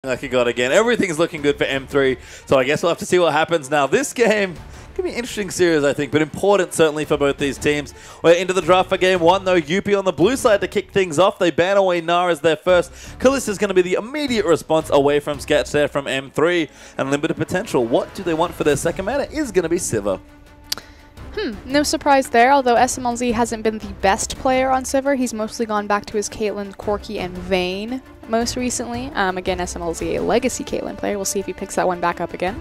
Like he got again. Everything's looking good for M3, so I guess we'll have to see what happens now. This game could be an interesting series, I think, but important certainly for both these teams. We're into the draft for game one, though. UP on the blue side to kick things off. They ban away Nar as their first. Kalista is going to be the immediate response away from Sketch there from M3, and limited potential. What do they want for their second mana is going to be Sivir. No surprise there, although SMLZ hasn't been the best player on Sivir. He's mostly gone back to his Caitlyn, Corki, and Vayne most recently. Again, SMLZ, a legacy Caitlyn player. We'll see if he picks that one back up again.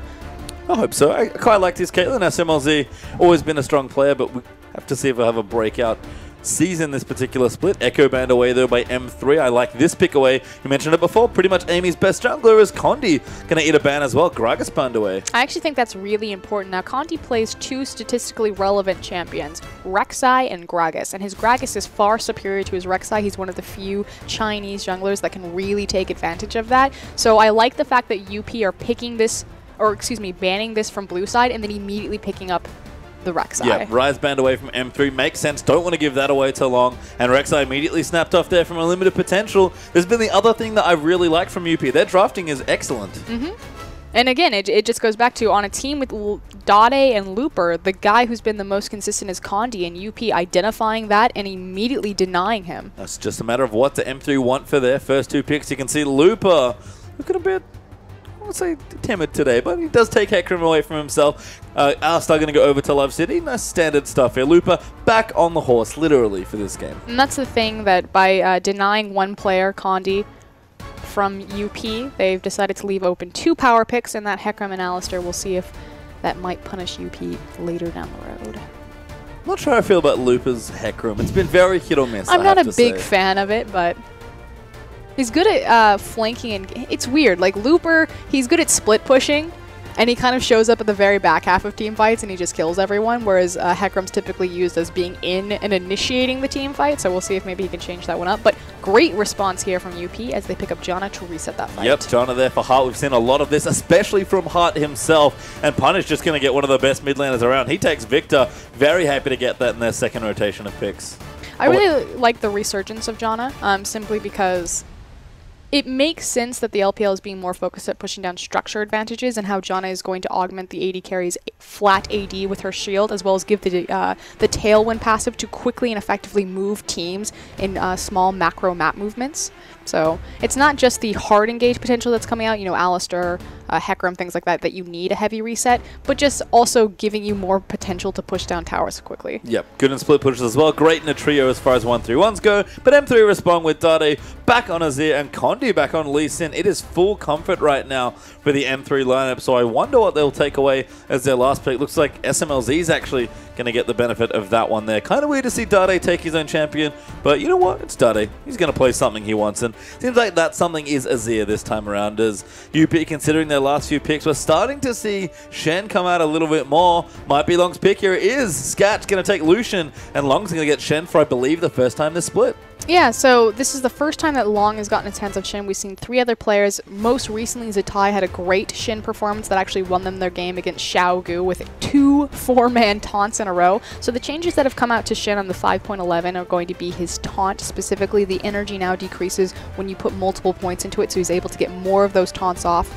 I hope so. I quite liked his Caitlyn. SMLZ always been a strong player, but we have to see if we'll have a breakout season this particular split. Echo banned away though by M3. I like this pick away. You mentioned it before. Pretty much Amy's best jungler is Condi. Gonna eat a ban as well. Gragas banned away. I actually think that's really important. Now, Condi plays two statistically relevant champions, Rek'Sai and Gragas. And his Gragas is far superior to his Rek'Sai. He's one of the few Chinese junglers that can really take advantage of that. So I like the fact that UP are picking this, or excuse me, banning this from blue side and then immediately picking up the Rek'Sai. Yeah, Rise banned away from M3. Makes sense. Don't want to give that away too long. And Rek'Sai immediately snapped off there from a limited potential. There's been the other thing that I really like from UP. Their drafting is excellent. And again, it just goes back to, on a team with Dade and Looper, the guy who's been the most consistent is Condi, and UP identifying that and immediately denying him. That's just a matter of what the M3 want for their first two picks. You can see Looper looking a bit, I would say, timid today, but he does take Hecarim away from himself. Alistar going to go over to Love City. Nice standard stuff here. Looper back on the horse, literally, for this game. And that's the thing, that by denying one player, Condi, from UP, they've decided to leave open two power picks, and that Hecarim and Alistar. We'll see if that might punish UP later down the road. I'm not sure how I feel about Looper's Hecarim. It's been very hit or miss, I'm not a big fan of it, but he's good at flanking, and it's weird. Like, Looper, he's good at split pushing, and he kind of shows up at the very back half of team fights and he just kills everyone, whereas Hecarim's typically used as being in and initiating the team fight, so we'll see if maybe he can change that one up. But great response here from UP as they pick up Janna to reset that fight. Yep, Janna there for Hart. We've seen a lot of this, especially from Hart himself, and Punish just going to get one of the best mid laners around. He takes Victor. Very happy to get that in their second rotation of picks. I really like the resurgence of Janna, simply because it makes sense that the LPL is being more focused at pushing down structure advantages, and how Janna is going to augment the AD carry's flat AD with her shield, as well as give the Tailwind passive to quickly and effectively move teams in small macro map movements. So it's not just the hard engage potential that's coming out, you know, Alistar, Hecarim, things like that, that you need a heavy reset, but just also giving you more potential to push down towers quickly. Yep, good in split pushes as well. Great in a trio as far as 1-3-1s go, but M3 respond with Dade back on Azir and Condi back on Lee Sin. It is full comfort right now for the M3 lineup, so I wonder what they'll take away as their last pick. Looks like SMLZ is actually going to get the benefit of that one there. Kind of weird to see Dade take his own champion, but you know what? It's Dade. He's going to play something he wants, and seems like that something is Azir this time around. As UP, considering their last few picks, we're starting to see Shen come out a little bit more. Might be Long's pick. Here it is. Scat's going to take Lucian, and Long's going to get Shen for, I believe, the first time this split. Yeah, so this is the first time that Long has gotten its hands on Shen. We've seen three other players. Most recently, Zatai had a great Shen performance that actually won them their game against Xiaogu with 2 4-man taunts in a row. So the changes that have come out to Shen on the 5.11 are going to be his taunt. Specifically, the energy now decreases when you put multiple points into it, so he's able to get more of those taunts off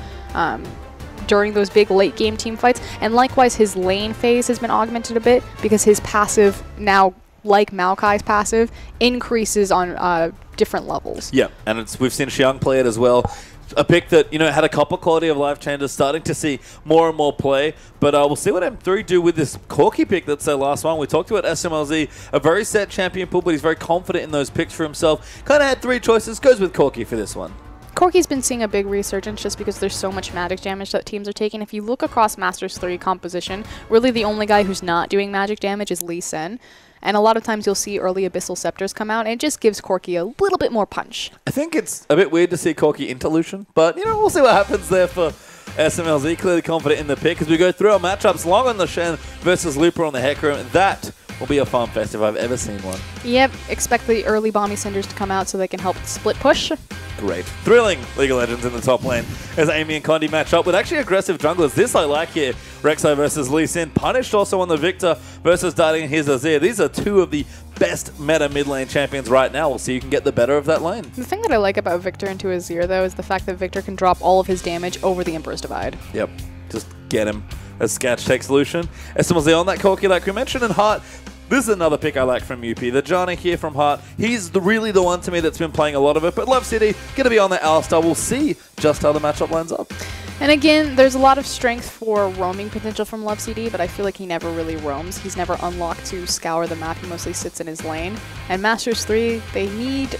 during those big late game team fights. And likewise, his lane phase has been augmented a bit because his passive now, like Maokai's passive, increases on different levels. Yeah, and we've seen Xiang play it as well. A pick that, you know, had a couple quality of life changes, starting to see more and more play. But we'll see what M3 do with this Corki pick. That's their last one. We talked about SMLZ, a very set champion pool, but he's very confident in those picks for himself. Kind of had 3 choices, goes with Corki for this one. Corki's been seeing a big resurgence just because there's so much magic damage that teams are taking. If you look across Masters3 composition, really the only guy who's not doing magic damage is Lee Sin. And a lot of times you'll see early Abyssal Scepters come out, and it just gives Corki a little bit more punch. I think it's a bit weird to see Corki into Lucian, but, you know, we'll see what happens there for SMLZ. Clearly confident in the pick as we go through our matchups. Long on the Shen versus Looper on the Hecarim. That will be a fun fest if I've ever seen one. Yep, expect the early Bomby Cinders to come out so they can help split push. Great. Thrilling League of Legends in the top lane as Amy and Condi match up with actually aggressive junglers. This I like here. Rek'Sai versus Lee Sin. Punished also on the Victor versus Dade and his Azir. These are two of the best meta mid lane champions right now. We'll see who can get the better of that lane. The thing that I like about Victor into Azir, though, is the fact that Victor can drop all of his damage over the Emperor's Divide. Yep, just get him as Sketch takes solution. SMLZ on that Corki like we mentioned, and Heart. This is another pick I like from UP. The Johnny here from Heart. He's really the one to me that's been playing a lot of it, but Love City going to be on the Alistar. We'll see just how the matchup lines up. And again, there's a lot of strength for roaming potential from Love CD, but I feel like he never really roams. He's never unlocked to scour the map. He mostly sits in his lane. And Masters3, they need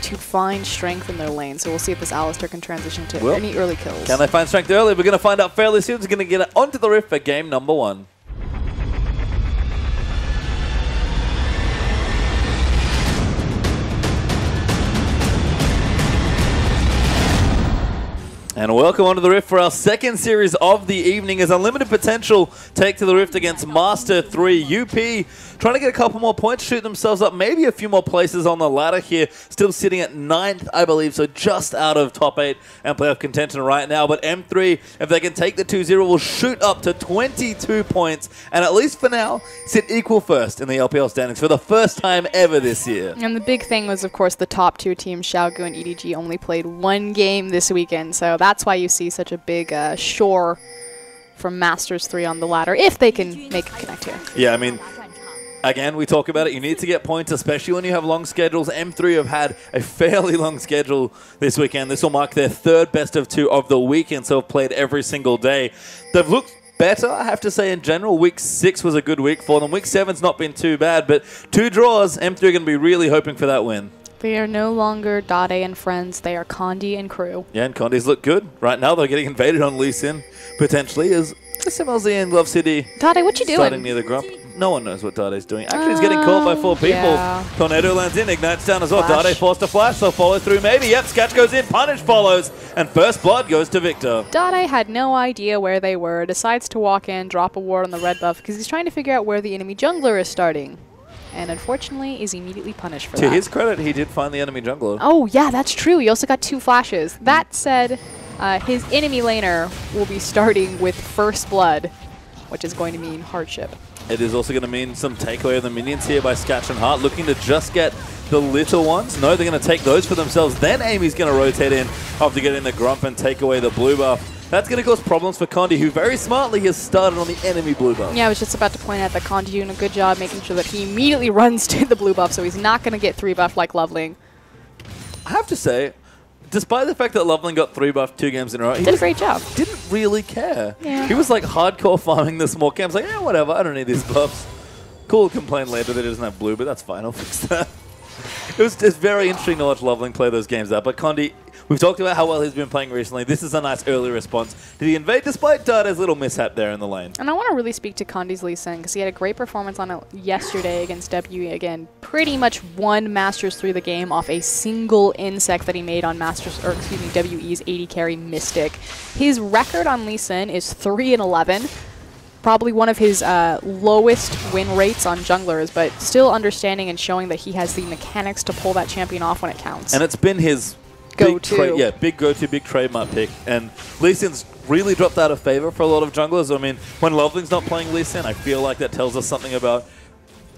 to find strength in their lane, so we'll see if this Alistar can transition to any early kills. Can they find strength early? We're going to find out fairly soon. We're going to get onto the Rift for game number 1. And welcome onto the Rift for our second series of the evening as Unlimited Potential take to the Rift against Master3. UP trying to get a couple more points, shoot themselves up, maybe a few more places on the ladder here. Still sitting at 9th, I believe, so just out of top 8 and playoff contention right now. But M3, if they can take the 2-0, will shoot up to 22 points and at least for now, sit equal first in the LPL standings for the first time ever this year. And the big thing was, of course, the top 2 teams, Xiaogu and EDG, only played 1 game this weekend, so that's why you see such a big shore from Masters3 on the ladder, if they can make a connect here. Yeah, I mean, again, we talk about it. You need to get points, especially when you have long schedules. M3 have had a fairly long schedule this weekend. This will mark their 3rd best of 2 of the weekend, so have played every single day. They've looked better, I have to say, in general. Week 6 was a good week for them. Week 7's not been too bad, but 2 draws, M3 are going to be really hoping for that win. They are no longer Dade and friends. They are Condi and crew. Yeah, and Condi's look good. Right now, they're getting invaded on Lee Sin, potentially, as SMLZ and Love City Dade, what you doing? Starting near the grump. No one knows what Dade's doing. Actually, he's getting caught by 4 people. Yeah. Tornado lands in, ignites down as well. Flash. Dade forced to flash, so follow through maybe. Yep, Sketch goes in, Punish follows, and first blood goes to Victor. Dade had no idea where they were, decides to walk in, drop a ward on the red buff, because he's trying to figure out where the enemy jungler is starting. And unfortunately is immediately punished for that. To his credit, he did find the enemy jungler. Oh, yeah, that's true. He also got 2 flashes. That said, his enemy laner will be starting with first blood, which is going to mean hardship. It is also going to mean some takeaway of the minions here by Sketch and Heart, looking to just get the little ones. No, they're going to take those for themselves. Then Amy's going to rotate in after getting the grump and take away the blue buff. That's going to cause problems for Condi, who very smartly has started on the enemy blue buff. Yeah, I was just about to point out that Condi doing a good job making sure that he immediately runs to the blue buff, so he's not going to get 3 buff like Loveling. I have to say, despite the fact that Loveling got 3 buff 2 games in a row, he did a great job. Didn't really care. Yeah. He was like hardcore farming the small camps, like, yeah, whatever, I don't need these buffs. Cool, complain later that he doesn't have blue, but that's fine, I'll fix that. It's very interesting to watch Loveling play those games out, but Condi, we've talked about how well he's been playing recently. This is a nice early response. Did he invade despite Dade's little mishap there in the lane? And I want to really speak to Condi's Lee Sin, because he had a great performance on it yesterday against WE. Again, pretty much won Masters3 the game off a single insect that he made on WE's 80 carry Mystic. His record on Lee Sin is 3-11. Probably one of his lowest win rates on junglers, but still understanding and showing that he has the mechanics to pull that champion off when it counts. And it's been his go-to. Big go-to, big trademark pick. And Lee Sin's really dropped out of favor for a lot of junglers. I mean, when Loveling's not playing Lee Sin, I feel like that tells us something about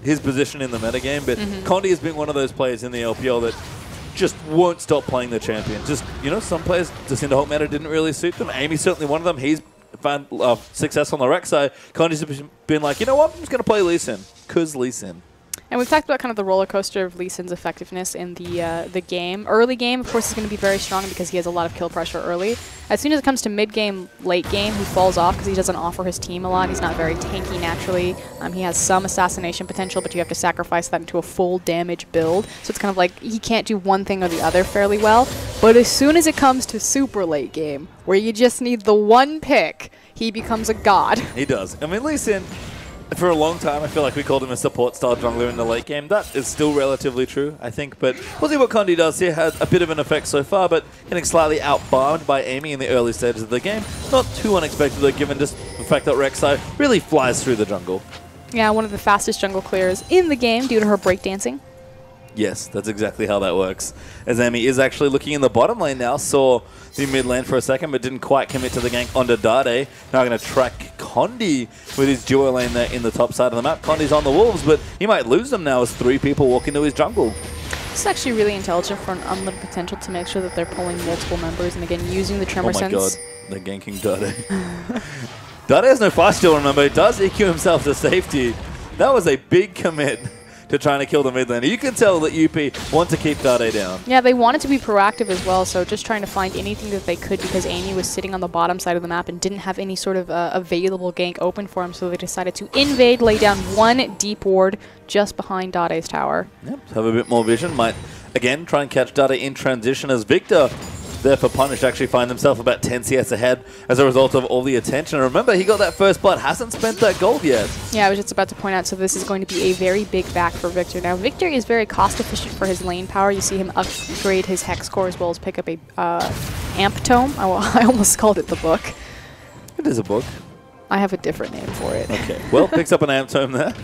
his position in the metagame. But Condi has been one of those players in the LPL that just won't stop playing the champion. Just, you know, some players, just in the Hulk meta didn't really suit them. Amy's certainly one of them. He's found success on the rec side. Condi's been like, you know what, I'm just going to play Lee Sin, because Lee Sin. And we've talked about kind of the roller coaster of Lee Sin's effectiveness in the game. Early game, of course, is going to be very strong because he has a lot of kill pressure early. As soon as it comes to mid-game, late game, he falls off because he doesn't offer his team a lot. He's not very tanky naturally. He has some assassination potential, but you have to sacrifice that into a full damage build. So it's kind of like he can't do one thing or the other fairly well. But as soon as it comes to super late game, where you just need the one pick, he becomes a god. He does. I mean, Lee Sin, for a long time, I feel like we called him a support-style jungler in the late game. That is still relatively true, I think. But we'll see what Condi does here. Has a bit of an effect so far, but getting slightly outbarred by Amy in the early stages of the game. Not too unexpected, given just the fact that Rek'Sai really flies through the jungle. Yeah, one of the fastest jungle clears in the game due to her breakdancing. Yes, that's exactly how that works. As Amy is actually looking in the bottom lane now, saw the mid lane for a second, but didn't quite commit to the gank onto Dade. Now going to track Condi with his duo lane there in the top side of the map. Condi's on the Wolves, but he might lose them now as 3 people walk into his jungle. This is actually really intelligent for an unlimited potential to make sure that they're pulling multiple members and again using the Tremor Sense. Oh my god, they're ganking Dade. Dade has no flash still, remember. He does EQ himself to safety. That was a big commit to trying to kill the mid laner. You can tell that UP want to keep Dade down. Yeah, they wanted to be proactive as well, so just trying to find anything that they could because Amy was sitting on the bottom side of the map and didn't have any sort of available gank open for him, so they decided to invade, lay down 1 deep ward just behind Dade's tower. Yep, have a bit more vision. Might, again, try and catch Dade in transition as Victor there for Punish actually find himself about 10 CS ahead as a result of all the attention. And remember, he got that first blood, hasn't spent that gold yet. Yeah, I was just about to point out, so this is going to be a very big back for Victor. Now, Victor is very cost efficient for his lane power. You see him upgrade his Hex core as well as pick up a Amp Tome. I almost called it the book. It is a book. I have a different name for it. Okay, well, picks up an Amp Tome there.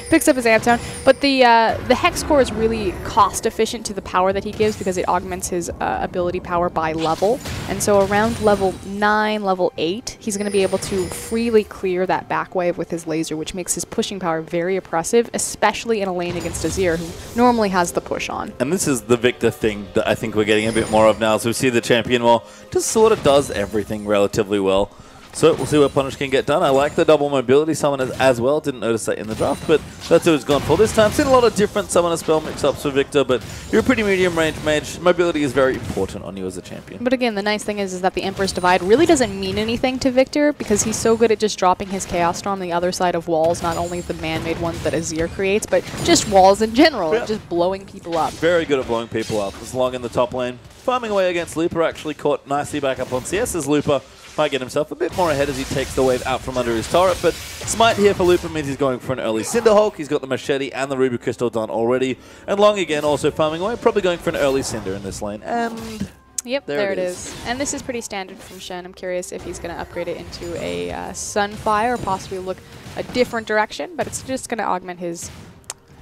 Picks up his Amp Tome, but the Hex core is really cost efficient to the power that he gives because it augments his ability power by level. And so around level 9, level 8, he's going to be able to freely clear that back wave with his laser, which makes his pushing power very oppressive, especially in a lane against Azir, who normally has the push on. And this is the Victor thing that I think we're getting a bit more of now. So we see the champion, well, just sort of does everything relatively well. So we'll see what Punish can get done. I like the double mobility summoner as well. Didn't notice that in the draft, but that's what he's gone for this time. Seen a lot of different summoner spell mix-ups for Victor, but you're a pretty medium range mage. Mobility is very important on you as a champion. But again, the nice thing is that the Emperor's Divide really doesn't mean anything to Victor because he's so good at just dropping his Chaos Storm the other side of walls, not only the man-made ones that Azir creates, but just walls in general, just blowing people up. Very good at blowing people up. As long in the top lane. Farming away against Looper, actually caught nicely back up on CS as Looper might get himself a bit more ahead as he takes the wave out from under his turret, but Smite here for Looper means he's going for an early Cinderhulk. He's got the Machete and the Ruby Crystal done already, and Long again also farming away, probably going for an early Cinder in this lane, and yep, there it is. And this is pretty standard from Shen. I'm curious if he's going to upgrade it into a Sunfire or possibly look a different direction, but it's just going to augment his...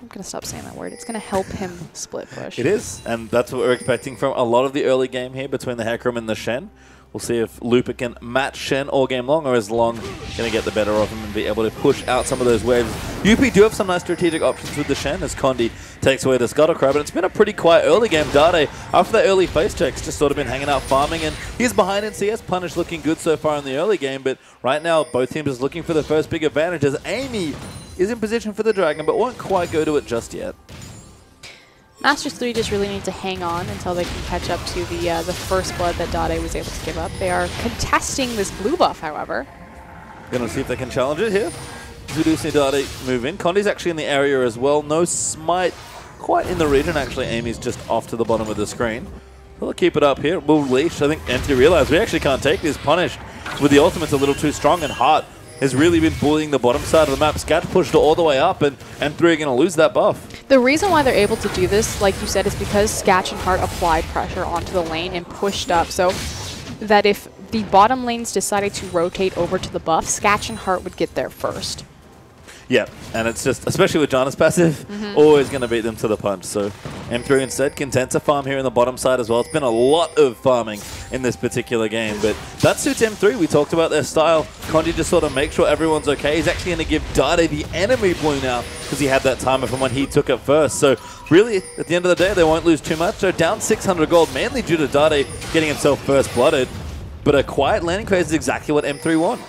I'm going to stop saying that word. It's going to help him split push. It is, and that's what we're expecting from a lot of the early game here between the Hecarim and the Shen. We'll see if Looper can match Shen all game long, or is Long going to get the better of him and be able to push out some of those waves. UP do have some nice strategic options with the Shen as Condi takes away the Scuttlecrab, and it's been a pretty quiet early game. Dade, after that early face checks, just sort of been hanging out farming, and he's behind in CS. Punish looking good so far in the early game, but right now both teams are looking for the first big advantage as Amy is in position for the Dragon, but won't quite go to it just yet. Master3 just really need to hang on until they can catch up to the first blood that Dade was able to give up. They are contesting this blue buff, however. Gonna see if they can challenge it here. We do see Dade move in. Condi's actually in the area as well. No Smite quite in the region. Actually, Amy's just off to the bottom of the screen. We'll keep it up here. We'll leash. I think M3 realized we actually can't take this. Punished with the ultimate's a little too strong, and Heart has really been bullying the bottom side of the map. Scat pushed all the way up, and M3 are going to lose that buff. The reason why they're able to do this, like you said, is because Sketch and Heart applied pressure onto the lane and pushed up, so that if the bottom lanes decided to rotate over to the buff, Sketch and Heart would get there first. Yeah, and it's just, especially with Janna's passive, always going to beat them to the punch. So M3 instead content to farm here in the bottom side as well. It's been a lot of farming in this particular game, but that suits M3. We talked about their style. Condi just sort of makes sure everyone's okay. He's actually going to give Dade the enemy blue now because he had that timer from when he took it first. So really, at the end of the day, they won't lose too much. So down 600 gold, mainly due to Dade getting himself first blooded. But a quiet landing phase is exactly what M3 want.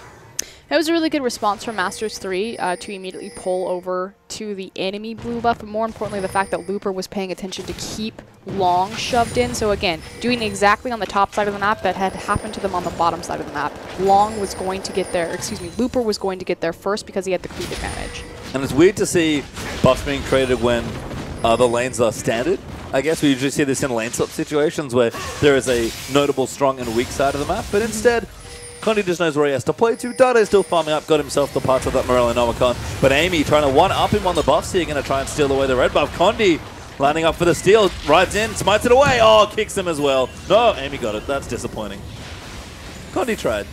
That was a really good response from Master3 to immediately pull over to the enemy blue buff, but more importantly, the fact that Looper was paying attention to keep Long shoved in. So again, doing exactly on the top side of the map that had happened to them on the bottom side of the map. Long was going to get there, excuse me, Looper was going to get there first because he had the creep advantage. And it's weird to see buffs being created when the lanes are standard. I guess we usually see this in lane swap situations where there is a notable strong and weak side of the map, but instead, Condi just knows where he has to play to. Dade's still farming up, got himself the parts of that Morello Nomicon. But Amy trying to one-up him on the buffs here, going to try and steal away the red buff. Condi lining up for the steal, rides in, smites it away. Oh, kicks him as well. No, Amy got it. That's disappointing. Condi tried.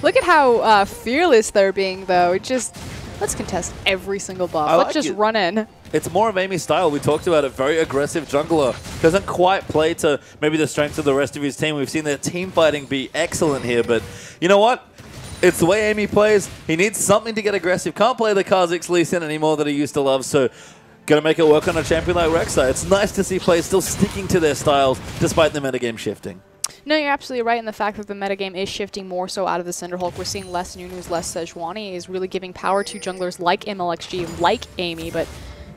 Look at how fearless they're being, though. It just, let's contest every single buff. Let's just run in. It's more of Amy's style. We talked about it. Very aggressive jungler. Doesn't quite play to maybe the strengths of the rest of his team. We've seen their team fighting be excellent here, but you know what? It's the way Amy plays. He needs something to get aggressive. Can't play the Kha'Zix Lee Sin anymore that he used to love, so gonna make it work on a champion like Rek'Sai. It's nice to see players still sticking to their styles despite the metagame shifting. No, you're absolutely right in the fact that the metagame is shifting more so out of the Cinderhulk. We're seeing less Nunus, less Sejuani is really giving power to junglers like MLXG, like Amy, but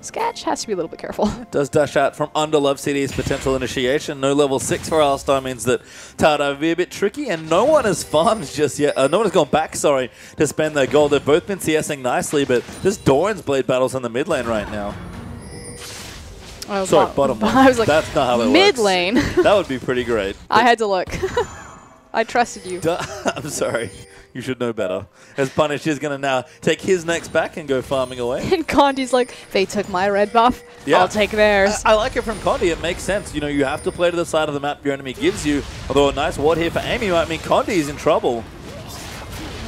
Sketch has to be a little bit careful. Does dash out from under Love CD's potential initiation. No level 6 for Alistar means that Tada will be a bit tricky, and no one has farmed just yet. No one has gone back, sorry, to spend their gold. They've both been CSing nicely, but there's Doran's blade battles in the mid lane right now. Oh, sorry, bottom lane. I was like, that's not how it mid works. lane. That would be pretty great. I had to look. I trusted you. I'm sorry. You should know better. As Punish is going to now take his next back and go farming away. And Condi's like, they took my red buff, yeah. I'll take theirs. I like it from Condi. It makes sense. You know, you have to play to the side of the map your enemy gives you. Although a nice ward here for Amy might mean Condi's in trouble.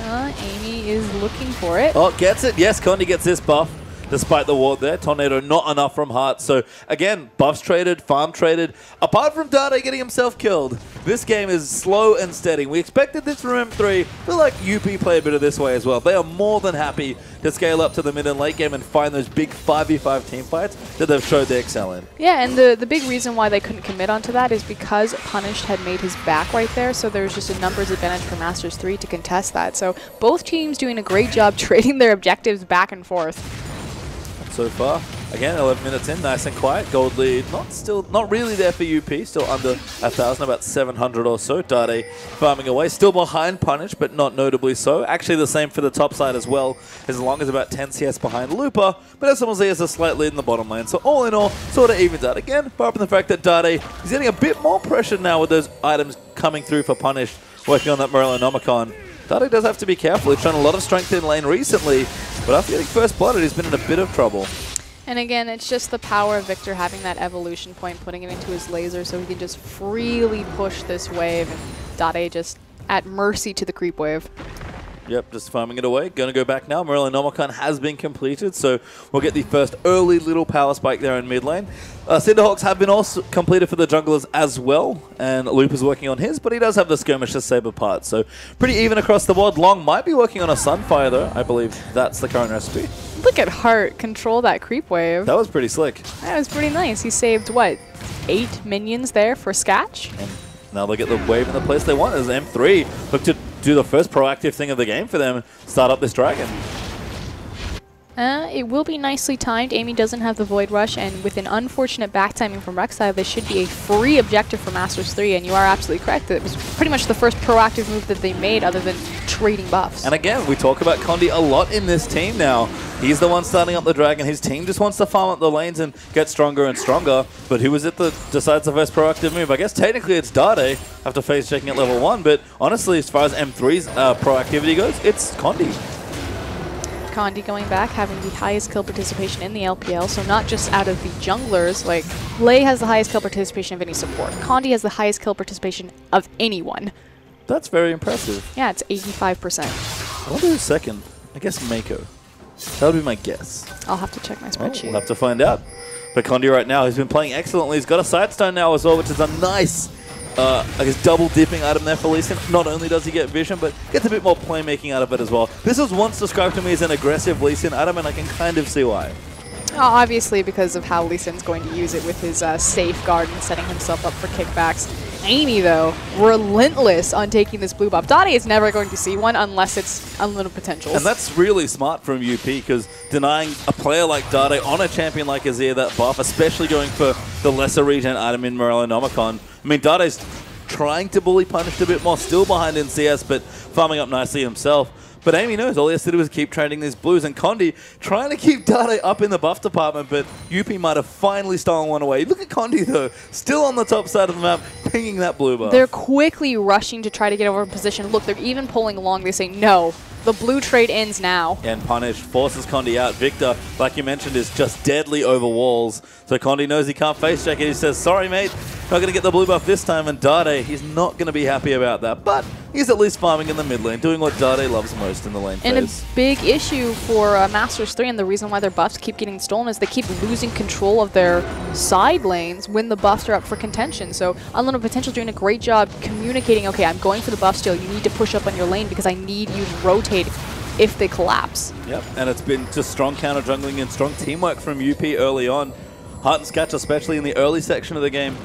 Amy is looking for it. Oh, gets it. Yes, Condi gets this buff. Despite the ward there, Tornado not enough from Heart. So again, buffs traded, farm traded. Apart from Dade getting himself killed, this game is slow and steady. We expected this from M3. I feel like UP play a bit of this way as well. They are more than happy to scale up to the mid and late game and find those big 5v5 team fights that they've showed they excel in. Yeah, and the big reason why they couldn't commit onto that is because Punished had made his back right there, so there was just a numbers advantage for Masters3 to contest that. So both teams doing a great job trading their objectives back and forth. So far, again, 11 minutes in, nice and quiet. Gold lead, not really there for UP, still under 1,000, about 700 or so. Dade farming away, still behind Punish, but not notably so. Actually, the same for the top side as well, as long as about 10 CS behind Looper, but SMLZ has a slight lead in the bottom lane. So all in all, sort of evens out again, apart from the fact that Dade is getting a bit more pressure now with those items coming through for Punish, working on that Morellonomicon. Dade does have to be careful. He's shown a lot of strength in lane recently, but after getting first blooded, he's been in a bit of trouble. And again, it's just the power of Victor having that evolution point, putting it into his laser so he can just freely push this wave, and Dade just at mercy to the creep wave. Yep, just farming it away. Going to go back now. Morellonomicon has been completed, so we'll get the first early little power spike there in mid lane. Cinderhawks have been also completed for the junglers as well, and Loop is working on his, but he does have the skirmish to save apart, so pretty even across the board. Long might be working on a Sunfire, though. I believe that's the current recipe. Look at Heart control that creep wave. That was pretty slick. That was pretty nice. He saved, what, 8 minions there for Sketch? And now they get the wave in the place they want as M3 look to do the first proactive thing of the game for them, start up this dragon. It will be nicely timed. Amy doesn't have the Void Rush, and with an unfortunate back timing from Rek'Sai, this should be a free objective for Masters3, and you are absolutely correct. It was pretty much the first proactive move that they made other than trading buffs. And again, we talk about Condi a lot in this team now. He's the one starting up the dragon. His team just wants to farm up the lanes and get stronger and stronger. But who is it that decides the first proactive move? I guess technically it's Dade after phase checking at level 1, but honestly, as far as M3's proactivity goes, it's Condi. Condi going back, having the highest kill participation in the LPL, so not just out of the junglers, like Lei has the highest kill participation of any support. Condi has the highest kill participation of anyone. That's very impressive. Yeah, it's 85%. I wonder who's second. I guess Mako. That would be my guess. I'll have to check my spreadsheet. We'll have to find out. But Condi right now, he's been playing excellently. He's got a Sidestone now as well, which is a nice I guess double dipping item there for Lee Sin. Not only does he get vision, but gets a bit more playmaking out of it as well. This was once described to me as an aggressive Lee Sin item, and I can kind of see why. Obviously because of how Lee Sin's going to use it with his safeguard and setting himself up for kickbacks. Amy, though, relentless on taking this blue buff. Dade is never going to see one unless it's unlimited potentials. And that's really smart from UP, because denying a player like Dade on a champion like Azir that buff, especially going for the lesser regen item in Morellonomicon. I mean, Dade's trying to bully Punished a bit more, still behind in CS, but farming up nicely himself. But Amy knows all he has to do is keep trading these blues, and Condi trying to keep Dade up in the buff department, but UP might have finally stolen one away. Look at Condi, though, still on the top side of the map, pinging that blue buff. They're quickly rushing to try to get over in position. Look, they're even pulling along. They say, no, the blue trade ends now. And Punish forces Condi out. Victor, like you mentioned, is just deadly over walls. So Condi knows he can't face check it. He says, sorry, mate. Not going to get the blue buff this time, and Dade, he's not going to be happy about that. But he's at least farming in the mid lane, doing what Dade loves most in the lane phase. And a big issue for Master3, and the reason why their buffs keep getting stolen, is they keep losing control of their side lanes when the buffs are up for contention. So Unlimited Potential doing a great job communicating, okay, I'm going for the buff steal. You need to push up on your lane because I need you to rotate if they collapse. Yep, and it's been just strong counter jungling and strong teamwork from UP early on. Heart and Scatch, especially in the early section of the game,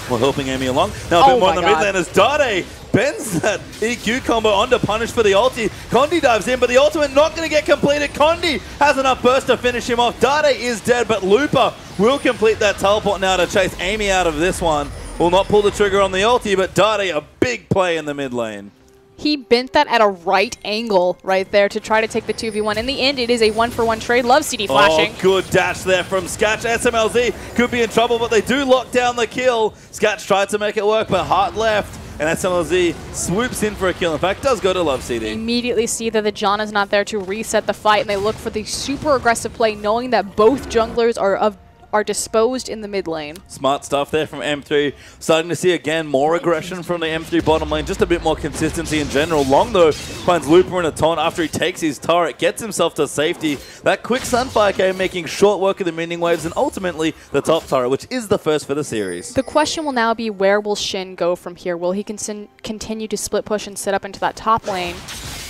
were helping Amy along. Now a bit more in the mid lane as Dade bends that EQ combo onto punish for the ulti. Condi dives in, but the ultimate not going to get completed. Condi has enough burst to finish him off. Dade is dead, but Looper will complete that teleport now to chase Amy out of this one. Will not pull the trigger on the ulti, but Dade, a big play in the mid lane. He bent that at a right angle right there to try to take the 2v1. In the end, it is a 1-for-1 trade. Love CD flashing. Oh, good dash there from Scatch. SMLZ could be in trouble, but they do lock down the kill. Scatch tried to make it work, but Heart left. And SMLZ swoops in for a kill. In fact, does go to Love CD. They immediately see that the John is not there to reset the fight, and they look for the super aggressive play, knowing that both junglers are disposed in the mid lane. Smart stuff there from M3. Starting to see again more aggression from the M3 bottom lane. Just a bit more consistency in general. Long though finds Looper in a taunt after he takes his turret, gets himself to safety. That quick Sunfire came making short work of the minion waves and ultimately the top turret, which is the first for the series. The question will now be, where will Shin go from here? Will he continue to split push and sit up into that top lane?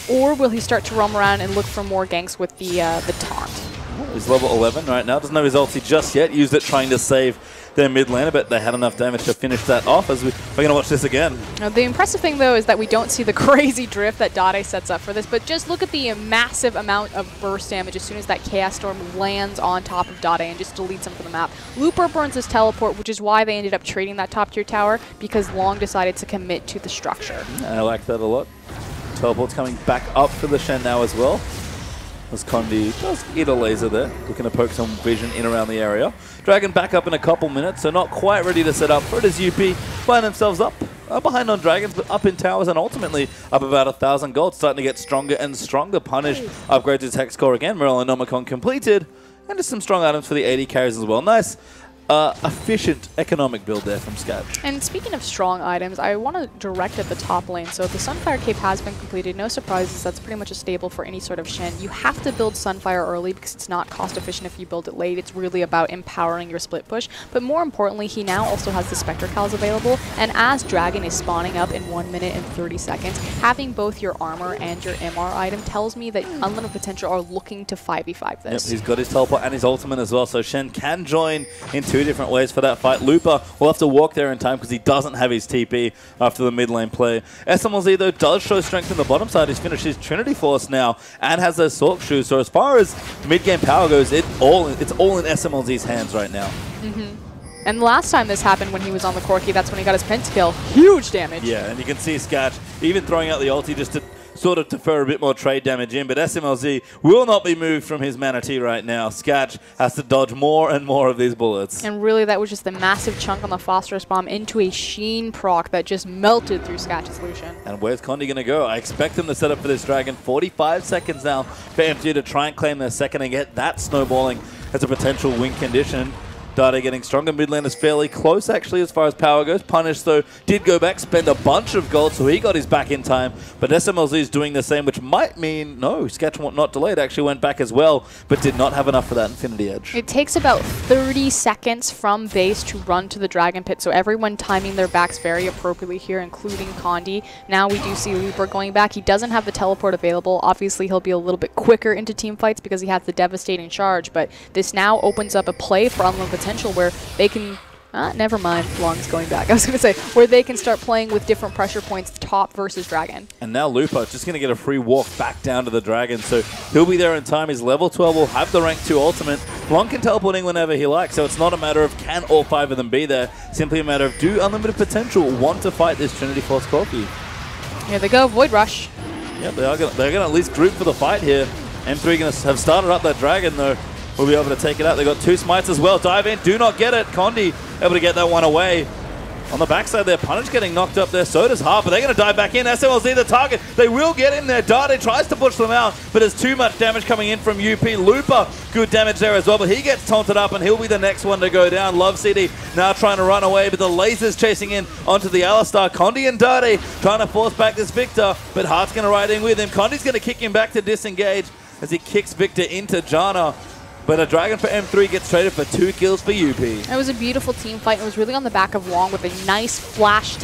Or will he start to roam around and look for more ganks with the taunt? He's level 11 right now. Doesn't have his ulti just yet. Used it trying to save their mid laner, but they had enough damage to finish that off as we're going to watch this again. Now, the impressive thing, though, is that we don't see the crazy drift that Dade sets up for this, but just look at the massive amount of burst damage as soon as that Chaos Storm lands on top of Dade and just deletes him from the map. Looper burns his teleport, which is why they ended up trading that top tier tower, because Long decided to commit to the structure. I like that a lot. Teleport's coming back up for the Shen now as well. As Condi does eat a laser there, looking to poke some vision in around the area. Dragon back up in a couple minutes, so not quite ready to set up for it as UP find themselves up behind on Dragons, but up in towers and ultimately up about 1,000 gold, starting to get stronger and stronger. Punish upgrades his hex core again, Morellonomicon completed, and just some strong items for the 80 carries as well. Nice. Efficient economic build there from Scatch. And speaking of strong items, I want to direct at the top lane. So the Sunfire Cave has been completed. No surprises. That's pretty much a staple for any sort of Shen. You have to build Sunfire early because it's not cost efficient if you build it late. It's really about empowering your split push. But more importantly, he now also has the Spectre Cows available. And as Dragon is spawning up in 1 minute and 30 seconds, having both your armor and your MR item tells me that Unlimited Potential are looking to 5v5 this. Yep, he's got his teleport and his ultimate as well. So Shen can join in 2 different ways for that fight. Looper will have to walk there in time because he doesn't have his TP after the mid lane play. SMLZ though does show strength in the bottom side. He's finished his Trinity Force now and has those Sork shoes. So as far as mid game power goes, it's all in SMLZ's hands right now. And the last time this happened when he was on the Corki, that's when he got his pentakill. Huge damage. Yeah, and you can see Scatch even throwing out the ulti just to sort of defer a bit more trade damage in, but SMLZ will not be moved from his Manatee right now. Scatch has to dodge more and more of these bullets. And really, that was just the massive chunk on the Phosphorus Bomb into a Sheen proc that just melted through Scatch's Lucian. And where's Condi going to go? I expect him to set up for this Dragon. 45 seconds now for MT to try and claim their second and get that snowballing as a potential win condition. Dade getting stronger. Mid lane is fairly close, actually, as far as power goes. Punish, though, did go back, spend a bunch of gold, so he got his back in time. But SMLZ is doing the same, which might mean, no, Sketch not delayed, actually went back as well, but did not have enough for that Infinity Edge. It takes about 30 seconds from base to run to the Dragon Pit, so everyone timing their backs very appropriately here, including Condi. Now we do see Looper going back. He doesn't have the teleport available. Obviously, he'll be a little bit quicker into team fights because he has the devastating charge, but this now opens up a play for Unlimited Potential where they can, never mind, Long's going back. I was going to say, where they can start playing with different pressure points, top versus Dragon. And now Looper just going to get a free walk back down to the Dragon, so he'll be there in time. He's level 12, will have the rank 2 ultimate. Long can teleport in whenever he likes, so it's not a matter of can all 5 of them be there, simply a matter of do Unlimited Potential want to fight this Trinity Force Corki? Here they go, Void Rush. Yep, they're going to at least group for the fight here. M3 going to have started up that Dragon, though. Will be able to take it out. They got 2 smites as well. Dive in, do not get it. Condi able to get that one away. On the backside there, Punish getting knocked up there, so does Hart, but they're going to dive back in. SMLZ the target. They will get him there. Dade tries to push them out, but there's too much damage coming in from UP. Looper, good damage there as well, but he gets taunted up and he'll be the next one to go down. Love CD now trying to run away, but the lasers chasing in onto the Alistar. Condi and Dade trying to force back this Victor, but Hart's going to ride in with him. Condi's going to kick him back to disengage as he kicks Victor into Jana. But a Dragon for M3 gets traded for 2 kills for UP. It was a beautiful team fight. It was really on the back of Wong with a nice flash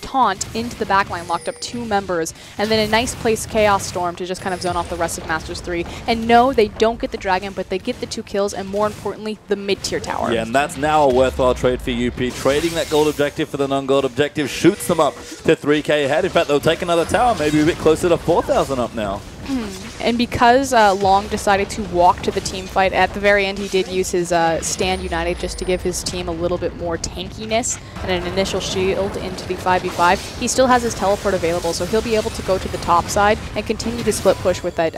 taunt into the backline, locked up 2 members, and then a nice place Chaos Storm to just kind of zone off the rest of Masters3. And no, they don't get the Dragon, but they get the 2 kills, and more importantly, the mid-tier tower. Yeah, and that's now a worthwhile trade for UP. Trading that gold objective for the non-gold objective shoots them up to 3k ahead. In fact, they'll take another tower, maybe a bit closer to 4,000 up now. And because Long decided to walk to the team fight, at the very end he did use his Stand United just to give his team a little bit more tankiness and an initial shield into the 5v5. He still has his teleport available, so he'll be able to go to the top side and continue to split push with that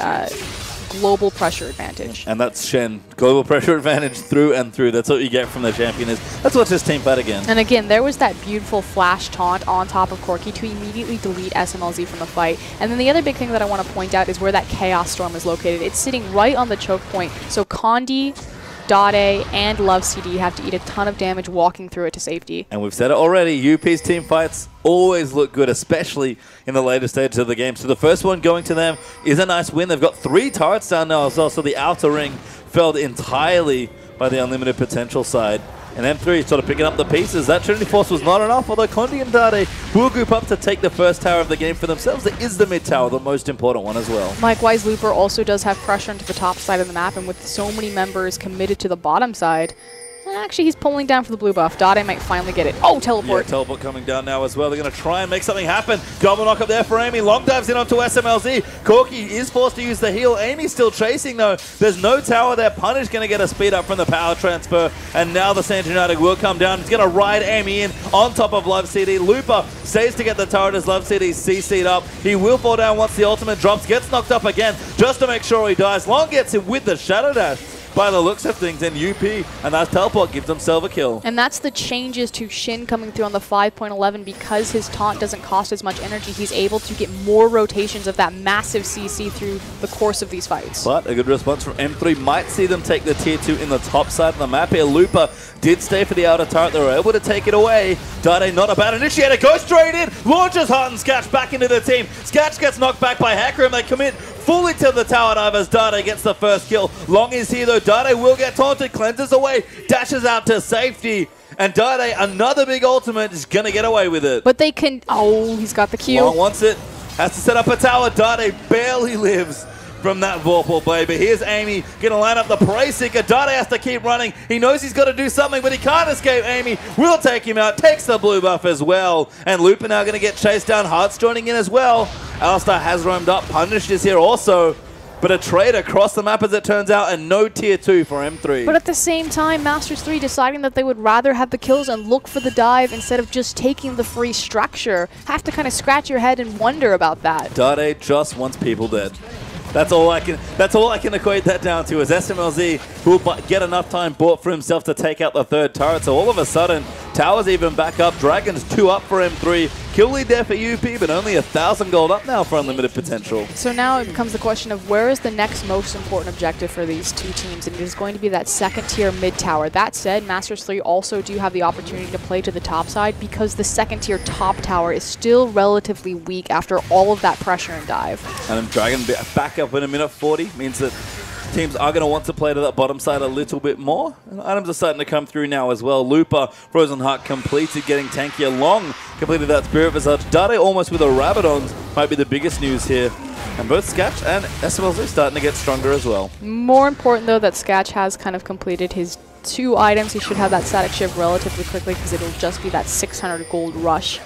global pressure advantage. And that's Shen. Global pressure advantage through and through. That's what you get from the champion. Let's watch this team fight again. And again, there was that beautiful flash taunt on top of Corki to immediately delete SMLZ from the fight. And then the other big thing that I want to point out is where that Chaos Storm is located. It's sitting right on the choke point. So Condi, Dade, and Love CD have to eat a ton of damage walking through it to safety. And we've said it already, UP's team fights always look good, especially in the later stages of the game. So the first one going to them is a nice win. They've got 3 turrets down now as well, so the outer ring felled entirely by the unlimited potential side. And M3 sort of picking up the pieces. That Trinity Force was not enough, although Condi and Dade will group up to take the first tower of the game for themselves. It is the mid tower, the most important one as well. Likewise, Looper also does have pressure into the top side of the map, and with so many members committed to the bottom side, actually he's pulling down for the blue buff. Dade might finally get it. Oh, teleport. Yeah, teleport coming down now as well. They're going to try and make something happen. Double knock up there for Amy. Long dives in onto SMLZ. Corki is forced to use the heal. Amy's still chasing though. There's no tower there. Punish going to get a speed up from the power transfer. And now the Stand United will come down. He's going to ride Amy in on top of Love CD. Looper stays to get the turret as Love CD CC'd up. He will fall down once the ultimate drops. Gets knocked up again just to make sure he dies. Long gets him with the Shadow Dash. By the looks of things, in UP, and that teleport gives himself a kill. And that's the changes to Shin coming through on the 5.11. Because his taunt doesn't cost as much energy, he's able to get more rotations of that massive CC through the course of these fights. But a good response from M3 might see them take the tier 2 in the top side of the map here. Looper did stay for the outer turret. They were able to take it away. Dade not a bad initiator. Goes straight in. Launches Hart and Sketch back into the team. Sketch gets knocked back by Hacker, and they commit fully to the tower dive as Dade gets the first kill. Long is here though. Dade will get taunted. Cleanses away. Dashes out to safety. And Dade, another big ultimate, is going to get away with it. But they can... Oh, he's got the Q. Long wants it. Has to set up a tower. Dade barely lives from that Vorpal blade. But here's Amy going to line up the Prey Seeker. Dade has to keep running. He knows he's got to do something, but he can't escape. Amy will take him out. Takes the blue buff as well. And Looper now going to get chased down. Heart's joining in as well. Alistar has roamed up. Punish is here also. But a trade across the map as it turns out, and no tier 2 for M3. But at the same time, Masters3 deciding that they would rather have the kills and look for the dive instead of just taking the free structure. Have to kind of scratch your head and wonder about that. Dade just wants people dead. That's all I can equate that down to, is SMLZ will get enough time bought for himself to take out the third turret. So all of a sudden, towers even back up. Dragons 2 up for M3. Kill lead there for UP, but only 1,000 gold up now for unlimited potential. So now it becomes the question of where is the next most important objective for these two teams, and it is going to be that second tier mid tower. That said, Masters3 also do have the opportunity to play to the top side because the second tier top tower is still relatively weak after all of that pressure and dive. And Dragon back up in a minute 40 means that teams are going to want to play to that bottom side a little bit more. And items are starting to come through now as well. Looper, Frozen Heart completed, getting tankier. Long completed that Spirit Visage. Dade almost with a Rabadons might be the biggest news here. And both Sketch and SMLZ starting to get stronger as well. More important though that Sketch has kind of completed his 2 items. He should have that static shift relatively quickly because it'll just be that 600 gold rush.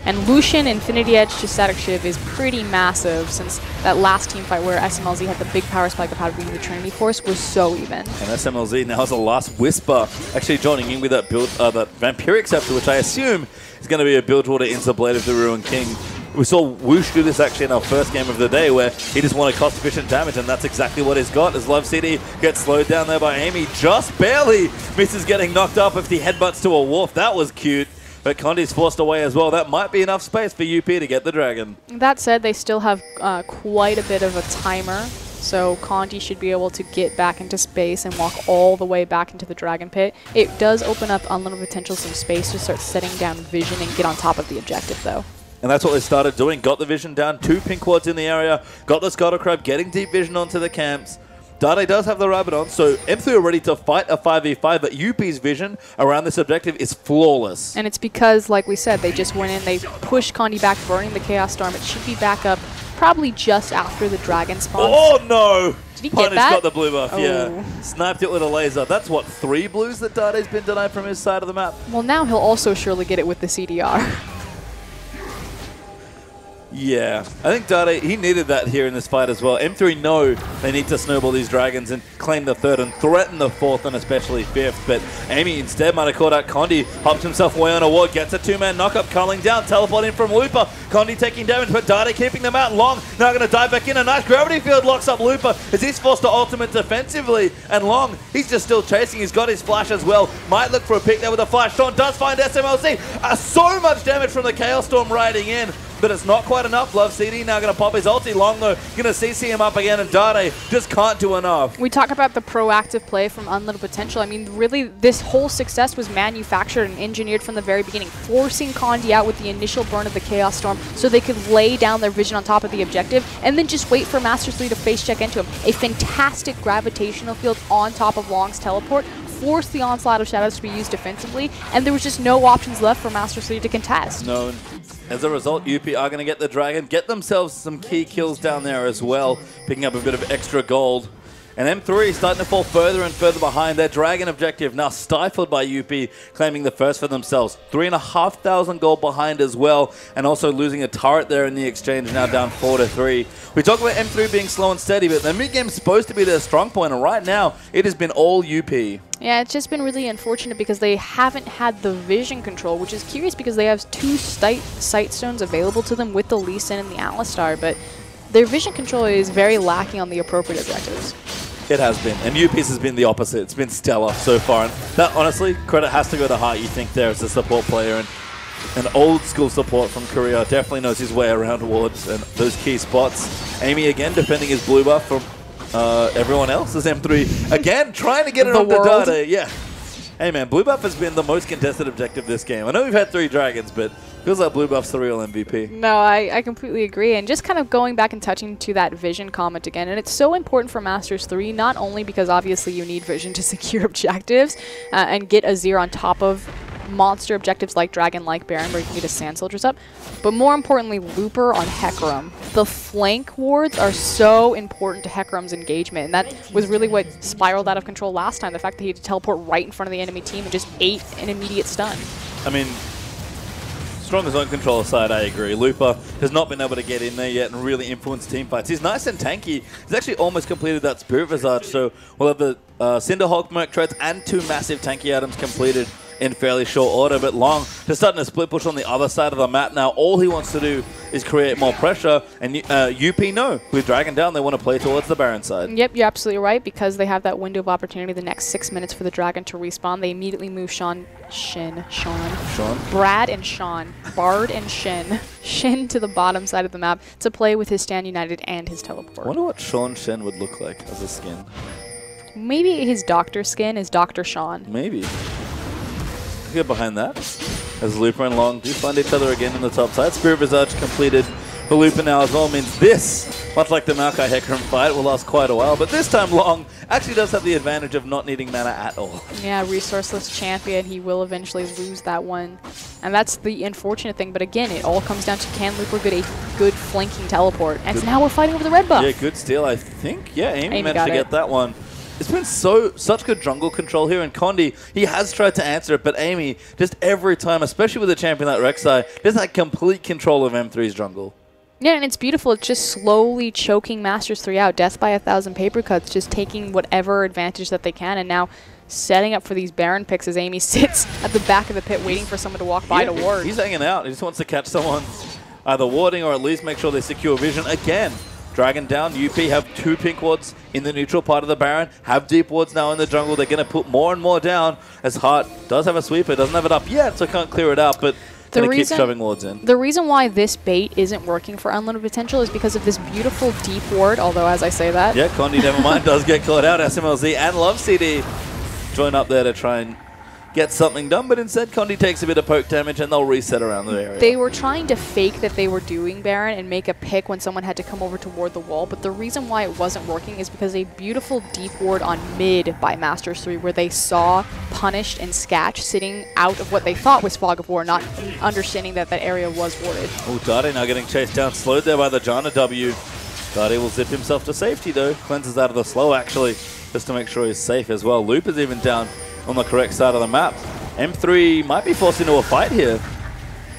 And Lucian Infinity Edge to Static Shiv is pretty massive since that last team fight where SMLZ had the big power spike of how to beat the Trinity Force was so even. And SMLZ now has a last Whisper actually joining in with that build, that Vampiric Scepter, which I assume is going to be a build order into Blade of the Ruined King. We saw Whoosh do this actually in our first game of the day, where he just wanted cost-efficient damage, and that's exactly what he's got, as LoveCD gets slowed down there by Amy. Just barely misses getting knocked up if he headbutts to a wharf. That was cute. But Condi's forced away as well. That might be enough space for UP to get the dragon. That said, they still have quite a bit of a timer. So Condi should be able to get back into space and walk all the way back into the dragon pit. It does open up unlimited potential, some space to start setting down vision and get on top of the objective, though. And that's what they started doing. Got the vision down, 2 pink wards in the area, got the Scuttle Crab, getting deep vision onto the camps. Dade does have the rabbit on, so M3 are ready to fight a 5v5, but UP's vision around this objective is flawless. And it's because, like we said, they just went in, they pushed Condi back, burning the Chaos Storm. It should be back up probably just after the dragon spawns. Oh no! Did he Punish get that? got the blue buff, Oh. yeah. Sniped it with a laser. That's what, 3 blues that Dade's been denied from his side of the map? Well, now he'll also surely get it with the CDR. Yeah, I think Dade, he needed that here in this fight as well. M3 know they need to snowball these dragons and claim the 3rd and threaten the 4th and especially 5th. But Amy instead might have caught out Condi, hops himself away on a ward, gets a 2-man knockup, culling down, teleporting from Looper. Condi taking damage, but Dade keeping them out. Long now going to dive back in. A nice gravity field locks up Looper as he's forced to ultimate defensively. And Long, he's just still chasing. He's got his flash as well. Might look for a pick there with a flash. Sean does find SMLC. So much damage from the Chaos Storm riding in. But it's not quite enough. LoveCD now going to pop his ulti. Long though, going to CC him up again, and Dade just can't do enough. We talk about the proactive play from Unlimited Potential. I mean, really, this whole success was manufactured and engineered from the very beginning, forcing Condi out with the initial burn of the Chaos Storm so they could lay down their vision on top of the objective and then just wait for Master3 to face check into him. A fantastic gravitational field on top of Long's teleport forced the Onslaught of Shadows to be used defensively, and there was just no options left for Master3 to contest. No. As a result, UP are going to get the dragon, get themselves some key kills down there as well, picking up a bit of extra gold. And M3 starting to fall further and further behind. Their dragon objective now stifled by UP, claiming the first for themselves. 3,500 gold behind as well, and also losing a turret there in the exchange, now down 4-3. We talk about M3 being slow and steady, but the mid-game's supposed to be their strong point, and right now, it has been all UP. Yeah, it's just been really unfortunate because they haven't had the vision control, which is curious because they have 2 sight stones available to them with the Lee Sin and the Alistar, but their vision control is very lacking on the appropriate objectives. It has been, and UP's has been the opposite. It's been stellar so far, and that, honestly, credit has to go to Heart, you think, there as a support player, and an old-school support from Korea definitely knows his way around wards and those key spots. Amy, again, defending his blue buff from everyone else as M3, again, trying to get it on the Dade. Yeah. Hey, man, blue buff has been the most contested objective this game. I know we've had 3 dragons, but feels like blue buff's the real MVP. No, I completely agree. And just kind of going back and touching to that vision comment again, and it's so important for Masters3, not only because obviously you need vision to secure objectives and get Azir on top of monster objectives like Dragon, like Baron, where you can get his Sand Soldiers up, but more importantly, Looper on Hecarim. The flank wards are so important to Hecarim's engagement, and that was really what spiraled out of control last time, the fact that he had to teleport right in front of the enemy team and just ate an immediate stun. I mean, strong zone control aside, I agree. Looper has not been able to get in there yet and really influence team fights. He's nice and tanky. He's actually almost completed that Spirit Visage, so we'll have the Cinderhulk Merc Treads and 2 massive tanky items completed in fairly short order, but Long just starting to split push on the other side of the map now. All he wants to do is create more pressure, and UP know with Dragon down, they want to play towards the Baron side. Yep, you're absolutely right, because they have that window of opportunity the next 6 minutes for the Dragon to respawn. They immediately move Brad and Sean, Bard and Shin to the bottom side of the map to play with his Stand United and his teleport. I wonder what Sean Shen would look like as a skin. Maybe his doctor skin is Dr. Sean. Maybe. Get behind that, as Looper and Long do find each other again in the top side. Spirit Visage completed for Looper now as well, means this, much like the Maokai Hecarim fight, will last quite a while, but this time Long actually does have the advantage of not needing mana at all. Yeah, resourceless champion, he will eventually lose that one, and that's the unfortunate thing, but again, it all comes down to can Looper get a good flanking teleport, and so now we're fighting over the red buff. Yeah, good steal, I think. Yeah, Amy managed to get that one. It's been such good jungle control here, and Condi, he has tried to answer it, but Amy, just every time, especially with a champion like Rek'Sai, just had complete control of M3's jungle. Yeah, and it's beautiful. It's just slowly choking Masters3 out. Death by 1,000 paper cuts, just taking whatever advantage that they can, and now setting up for these Baron picks as Amy sits at the back of the pit waiting for someone to walk by to ward. He's hanging out. He just wants to catch someone either warding or at least make sure they secure vision again. Dragon down, UP have 2 pink wards in the neutral part of the Baron, have deep wards now in the jungle. They're going to put more and more down as Hart does have a sweeper, doesn't have it up yet, so can't clear it out, but going to keep shoving wards in. The reason why this bait isn't working for Unlimited Potential is because of this beautiful deep ward, although as I say that. Yeah, Condi, never mind, does get caught out. SMLZ and Love CD join up there to try and get something done, but instead Condi takes a bit of poke damage and they'll reset around the area. They were trying to fake that they were doing Baron and make a pick when someone had to come over toward the wall, but the reason why it wasn't working is because a beautiful deep ward on mid by Master3 where they saw Punished and Skatch sitting out of what they thought was Fog of War, not understanding that that area was warded. Oh, Dade now getting chased down, slowed there by the Janna W. Dade will zip himself to safety though, cleanses out of the slow actually, just to make sure he's safe as well. Loop is even down on the correct side of the map. M3 might be forced into a fight here.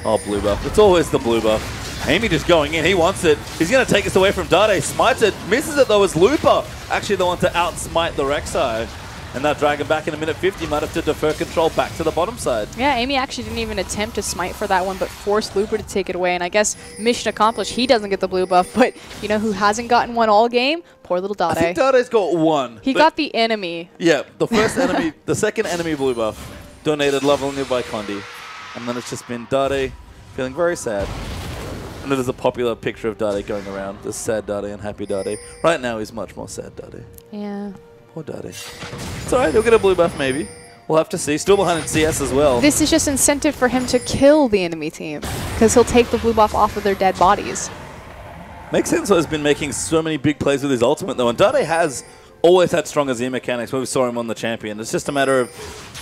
Oh, blue buff. It's always the blue buff. Amy just going in. He wants it. He's going to take us away from Dade. Smites it. Misses it, though, as Looper actually the one to outsmite the Rek'Sai. And that Dragon back in a minute 50 might have to defer control back to the bottom side. Yeah, Amy actually didn't even attempt to smite for that one, but forced Looper to take it away. And I guess mission accomplished. He doesn't get the blue buff, but you know who hasn't gotten one all game? Poor little Dade. I think Dade's got one. He got the enemy. Yeah, the first enemy, the second enemy blue buff, donated lovingly by Condi. And then it's just been Dade feeling very sad. And there's a popular picture of Dade going around. This sad Dade and happy Dade. Right now he's much more sad Dade. Yeah. Poor Dade. It's alright, he'll get a blue buff maybe. We'll have to see. Still behind in CS as well. This is just incentive for him to kill the enemy team, because he'll take the blue buff off of their dead bodies. Makes sense why he's been making so many big plays with his ultimate though. And Dade has always had strong Azir mechanics when we saw him on the champion. It's just a matter of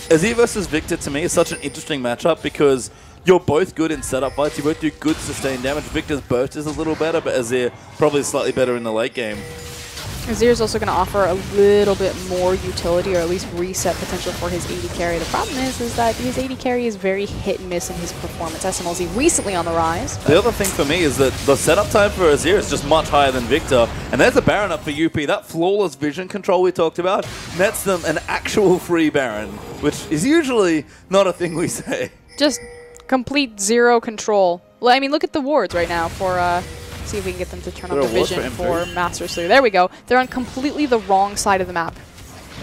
Azir versus Victor to me is such an interesting matchup because you're both good in setup fights. You both do good sustained damage. Victor's burst is a little better, but Azir probably slightly better in the late game. Azir's also going to offer a little bit more utility, or at least reset potential for his AD carry. The problem is that his AD carry is very hit and miss in his performance. SMLZ recently on the rise. The other thing for me is that the setup time for Azir is just much higher than Victor. And there's a Baron up for UP. That flawless vision control we talked about nets them an actual free Baron, which is usually not a thing we say. Just complete zero control. Well, I mean, look at the wards right now for... see if we can get them to turn on the vision for Master3. There we go. They're on completely the wrong side of the map.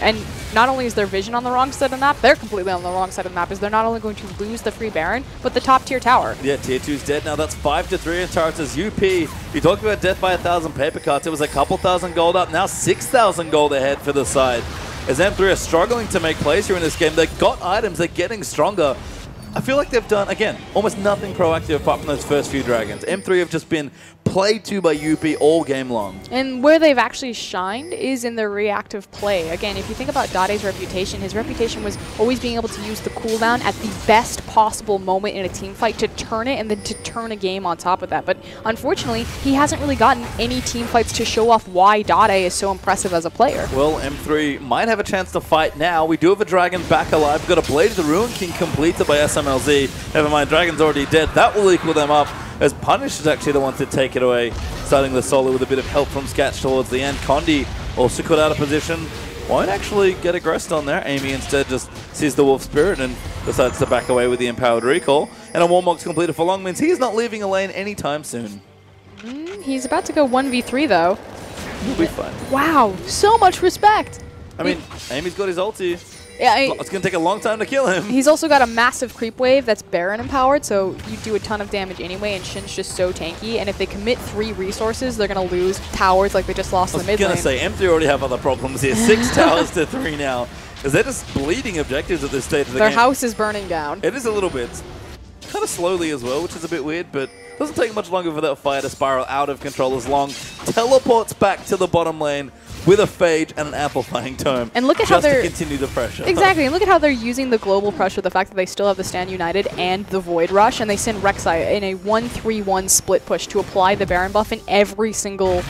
And not only is their vision on the wrong side of the map, they're completely on the wrong side of the map, is they're not only going to lose the free Baron, but the top tier tower. Yeah, tier 2's dead now. That's 5-3 in Tarax's UP. You talked about death by 1,000 paper cards. It was a couple thousand gold up. Now 6,000 gold ahead for the side. As M3 are struggling to make plays here in this game, they've got items. They're getting stronger. I feel like they've done, again, almost nothing proactive apart from those first few Dragons. M3 have just been played to by UP all game long. And where they've actually shined is in their reactive play. Again, if you think about Dade's reputation, his reputation was always being able to use the cooldown at the best possible moment in a team fight to turn it and then to turn a game on top of that. But unfortunately, he hasn't really gotten any team fights to show off why Dade is so impressive as a player. Well, M3 might have a chance to fight now. We do have a Dragon back alive. We've got a Blade of the Ruin King completed by SMLZ. Never mind, Dragon's already dead. That will equal them up, as Punish is actually the one to take it away, starting the solo with a bit of help from Skatch towards the end. Condi also caught out of position. Won't actually get aggressed on there. Amy instead just sees the Wolf Spirit and decides to back away with the Empowered Recall. And a Warmog's completed for long means he's not leaving a lane anytime soon. He's about to go 1v3 though. He'll be fine. Wow, so much respect. I mean, Amy's got his ulti. Yeah, it's going to take a long time to kill him. He's also got a massive creep wave that's Baron empowered, so you do a ton of damage anyway, and Shin's just so tanky. And if they commit 3 resources, they're going to lose towers like they just lost in the mid lane. I was going to say, M3 already have other problems here. 6 towers to 3 now. Because they're just bleeding objectives at this stage of the game. Their house is burning down. It is a little bit. Kind of slowly as well, which is a bit weird, but doesn't take much longer for that fire to spiral out of control as Long teleports back to the bottom lane with a Phage and an Amplifying Tome. And look at how they're... to continue the pressure. Exactly, and look at how they're using the global pressure, the fact that they still have the Stand United and the Void Rush, and they send Rek'Sai in a 1-3-1 split push to apply the Baron buff in every single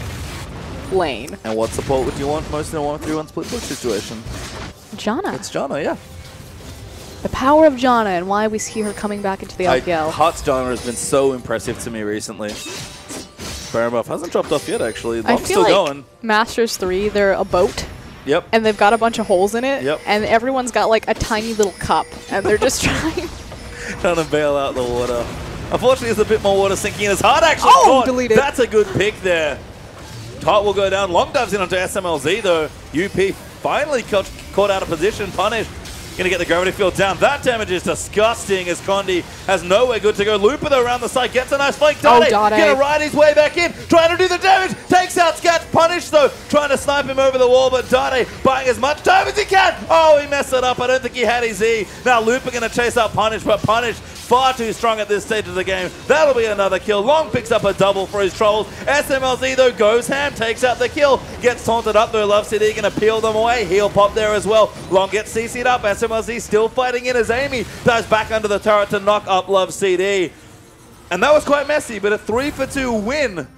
lane. And what support would you want most in a 1-3-1 split push situation? Janna. It's Janna, yeah. The power of Janna and why we see her coming back into the LPL. Hearts Janna has been so impressive to me recently. Baron buff hasn't dropped off yet, actually. Long's still going. Masters3, they're a boat. Yep. And they've got a bunch of holes in it. Yep. And everyone's got like a tiny little cup. And they're just trying to bail out the water. Unfortunately, there's a bit more water sinking in. His heart actually caught. Deleted. That's a good pick there. Tart will go down. Long dives in onto SMLZ, though. UP finally caught out of position. Punished. Gonna get the gravity field down. That damage is disgusting as Condi has nowhere good to go. Looper though around the side gets a nice flank. Dade gonna ride his way back in, trying to do the damage. Takes out Scatch. Punished though, trying to snipe him over the wall, but Dade buying as much time as he can. Oh, he messed it up. I don't think he had his E. Now Looper gonna chase out Punish, but Punish far too strong at this stage of the game. That'll be another kill. Long picks up a double for his trolls. SMLZ though goes ham, takes out the kill. Gets taunted up though. Love City gonna peel them away. Heal pop there as well. Long gets CC'd up. SMLZ still fighting in as Amy dives back under the turret to knock up Love CD. And that was quite messy, but a 3-for-2 win.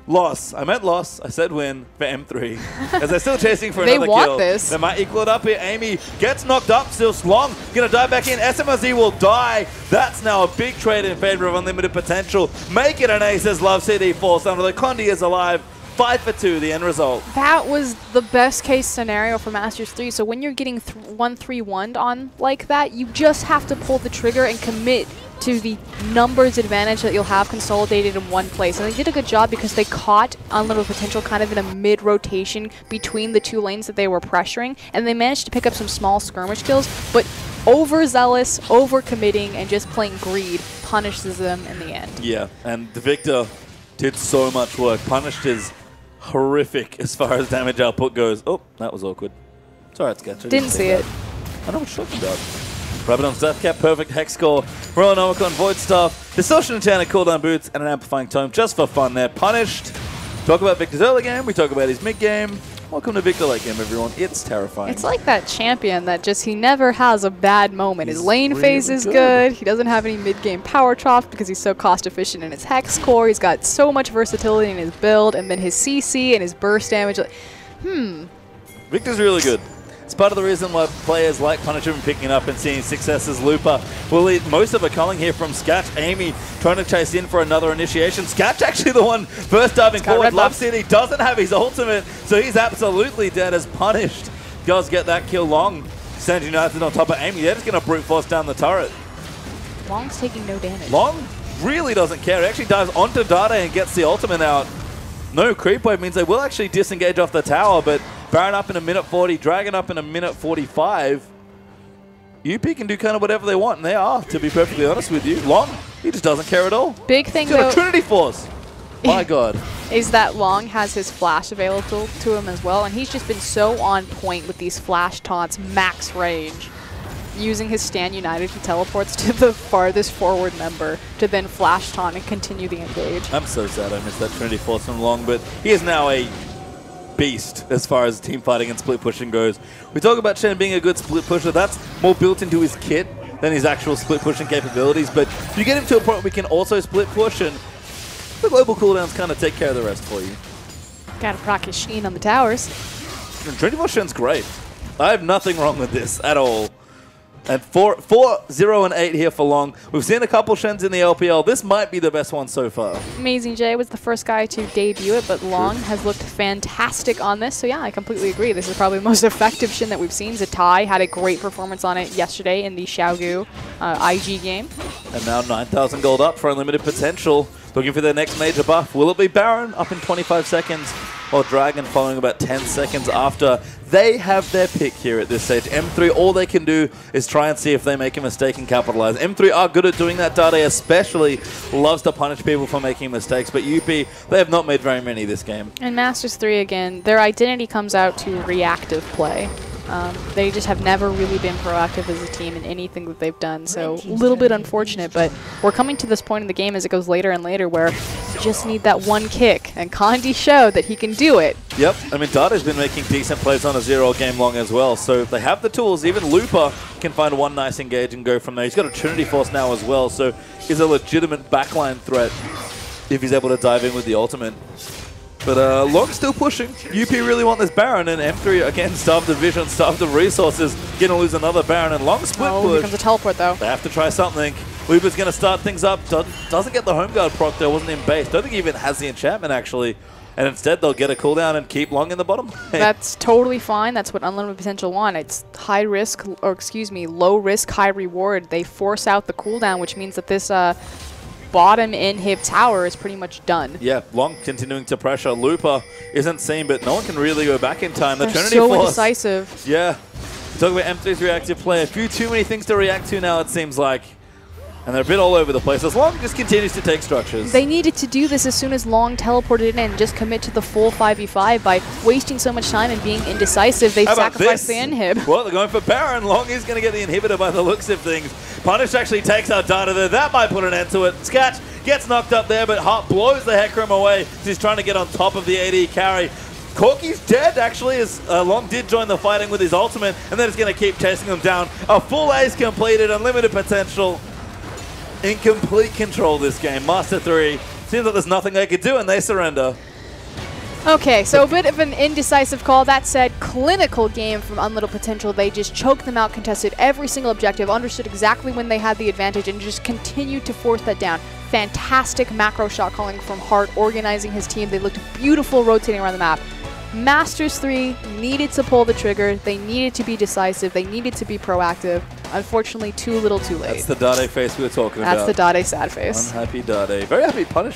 Loss. I meant loss. I said win for M3. As they're still chasing for another kill. They want this. They might equal it up here. Amy gets knocked up. Still Slong. Gonna dive back in. SMLZ will die. That's now a big trade in favor of Unlimited Potential. Make it an ace as Love CD falls under. The Condi is alive. 5-for-2, the end result. That was the best case scenario for Masters 3. So when you're getting 1-3-1'd on like that, you just have to pull the trigger and commit to the numbers advantage that you'll have consolidated in one place. And they did a good job because they caught Unlimited Potential kind of in a mid-rotation between the two lanes that they were pressuring, and they managed to pick up some small skirmish kills, but overzealous, over-committing, and just plain greed punishes them in the end. Yeah, and the Victor did so much work. Punished his horrific as far as damage output goes. Oh, that was awkward. It's alright, Sketch. Didn't see it. I know what you're talking about. Rabadon's Death Cap, perfect Hex Score, Royal Nomicon, Void Staff, Distortion Enchanted, Cooldown Boots, and an Amplifying Tome just for fun there. Punished. Talk about Victor's early game, we talk about his mid game. Welcome to Victor late game, everyone. It's terrifying. It's like that champion that just, he never has a bad moment. His lane phase is good. He doesn't have any mid-game power trough because he's so cost-efficient in his Hex Core. He's got so much versatility in his build, and then his CC and his burst damage. Victor's really good. It's part of the reason why players like Punish have been picking up and seeing success as Looper. Will eat most of a culling here from Scatch. Amy trying to chase in for another initiation. Scatch actually the one first diving forward. Love City doesn't have his ultimate, so he's absolutely dead as Punished does get that kill. Long Stand United on top of Amy. They're just going to brute force down the turret. Long's taking no damage. Long really doesn't care. He actually dives onto Dade and gets the ultimate out. No creep wave means they will actually disengage off the tower, but Baron up in a minute 40, Dragon up in a minute 45. UP can do kind of whatever they want, and they are, to be perfectly honest with you. Long, he just doesn't care at all. Big thing, He's got though, a Trinity Force. My God. Is that Long has his flash available to him as well, and he's just been so on point with these flash taunts, max range. Using his Stand United, he teleports to the farthest forward member to then flash taunt and continue the engage. I'm so sad I missed that Trinity Force from Long, but he is now a beast as far as team fighting and split pushing goes. We talk about Shen being a good split pusher. That's more built into his kit than his actual split pushing capabilities, but if you get him to a point where we can also split push, and the global cooldowns kind of take care of the rest for you. Gotta proc his Sheen on the towers. Trinity Force Shen's great. I have nothing wrong with this at all. And 4-0-8 here for Long. We've seen a couple Shens in the LPL. This might be the best one so far. Amazing Jay was the first guy to debut it, but Long has looked fantastic on this. So yeah, I completely agree. This is probably the most effective Shen that we've seen. Zatai had a great performance on it yesterday in the Xiaogu IG game. And now 9,000 gold up for Unlimited Potential. Looking for their next major buff. Will it be Baron up in 25 seconds? Or Dragon following about 10 seconds after. They have their pick here at this stage. M3, all they can do is try and see if they make a mistake and capitalize. M3 are good at doing that. Dade especially loves to punish people for making mistakes, but UP, they have not made very many this game. And Masters3, again, their identity comes out to reactive play. They just have never really been proactive as a team in anything that they've done, so a little bit unfortunate, but we're coming to this point in the game as it goes later and later where you just need that one kick, and Condi showed that he can do it. Yep, I mean, Dade's been making decent plays on a 0 game long as well, so they have the tools. Even Looper can find one nice engage and go from there. He's got a Trinity Force now as well, so he's a legitimate backline threat if he's able to dive in with the ultimate. But Long's still pushing. UP really want this Baron, and M3 again starved of vision, starved of resources. Gonna lose another Baron, and Long split push. Here comes a teleport though. They have to try something. Looper's gonna start things up. Doesn't get the home guard proc there, wasn't in base. Don't think he even has the enchantment actually. And instead they'll get a cooldown and keep Long in the bottom. That's totally fine. That's what Unlimited Potential want. It's high risk, or excuse me, low risk, high reward. They force out the cooldown, which means that this bottom inhib tower is pretty much done. Yeah, Long continuing to pressure. Looper isn't seen, but no one can really go back in time. The They're Trinity so Force. indecisive. Yeah. Talk about M3's reactive play. A few too many things to react to now, it seems like. And they're a bit all over the place. As Long just continues to take structures. They needed to do this as soon as Long teleported in and just commit to the full 5v5 by wasting so much time and being indecisive. They've sacrificed the inhib. Well, they're going for Baron. Long is going to get the inhibitor by the looks of things. Punish actually takes out Data there. That might put an end to it. Sketch gets knocked up there, but Hart blows the Hecarim away. He's trying to get on top of the AD carry. Corki's dead, actually, as Long did join the fighting with his ultimate, and then it's going to keep chasing him down. A full ace completed, unlimited potential. In complete control this game. Master3 seems like there's nothing they could do, and they surrender. Okay, so a bit of an indecisive call. That said, clinical game from Unlimited Potential. They just choked them out, contested every single objective, understood exactly when they had the advantage, and just continued to force that down. Fantastic macro shot calling from Hart, organizing his team. They looked beautiful rotating around the map. Master3 needed to pull the trigger. They needed to be decisive. They needed to be proactive. Unfortunately, too little too late. That's the Dade face we were talking about. That's the Dade sad face. Unhappy Dade. Very happy Punish.